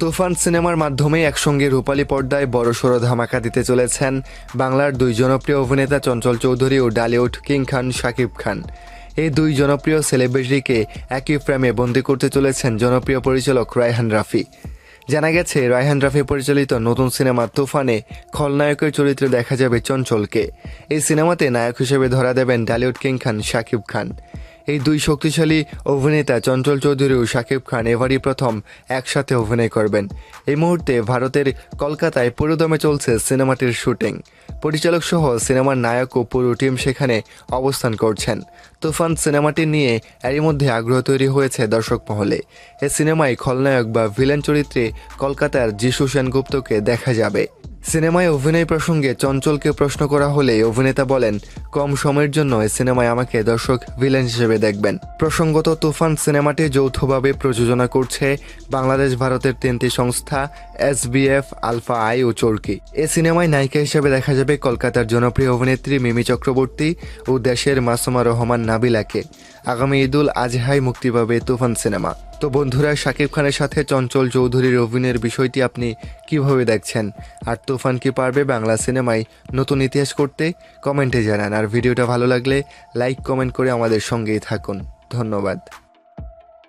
তুফান সিনেমার মাধ্যমে একসঙ্গে রূপালী পর্দায় বড়সড় ধামাকা দিতে চলেছেন বাংলার দুই জনপ্রিয় অভিনেতা চঞ্চল চৌধুরী ও ডালিউড কিং খান শাকিব খান। এই দুই জনপ্রিয় সেলিব্রিটিকে একই ফ্রেমে বন্দী করতে চলেছেন জনপ্রিয় পরিচালক রায়হান রাফি। জানা গেছে, রায়হান রাফি পরিচালিত নতুন সিনেমা তুফানে খলনায়কের চরিত্রে দেখা যাবে চঞ্চলকে। এই সিনেমাতে নায়ক হিসেবে ধরা দেবেন ডালিউড কিং খান শাকিব খান। এই দুই শক্তিশালী অভিনেতা চঞ্চল চৌধুরী ও শাকিব খান এবারই প্রথম একসাথে অভিনয় করবেন। এই মুহূর্তে ভারতের কলকাতায় পুরোদমে চলছে সিনেমাটির শুটিং। পরিচালক সহ সিনেমার নায়ক ও পুরো টিম সেখানে অবস্থান করছেন। তুফান সিনেমাটি নিয়ে এরই মধ্যে আগ্রহ তৈরি হয়েছে দর্শক মহলে। এই সিনেমায় খলনায়ক বা ভিলেন চরিত্রে কলকাতার যিশু সেনগুপ্তকে দেখা যাবে। সিনেমায় অভিনয় প্রসঙ্গে চঞ্চলকে প্রশ্ন করা হলে অভিনেতা বলেন, কম সময়ের জন্য এই সিনেমায় আমাকে দর্শক ভিলেন হিসেবে দেখবেন। প্রসঙ্গত, তুফান সিনেমাটি যৌথভাবে প্রযোজনা করছে বাংলাদেশ ভারতের তিনটি সংস্থা SBF, আলফা আই ও চরকি। এ সিনেমায় নায়িকা হিসেবে দেখা যাবে কলকাতার জনপ্রিয় অভিনেত্রী মিমি চক্রবর্তী ও দেশের মাসুমা রহমান নাবিলাকে। আগামী ঈদুল আজহায় মুক্তি পাবে তুফান সিনেমা। তো বন্ধুরা, শাকিব খানের সাথে চঞ্চল চৌধুরীর অভিনয়ের বিষয়টি আপনি কিভাবে দেখছেন? আর তুফান কি পারবে বাংলা সিনেমায় নতুন ইতিহাস করতে? কমেন্টে জানান। আর ভিডিওটা ভালো লাগলে লাইক কমেন্ট করে আমাদের সঙ্গেই থাকুন। ধন্যবাদ।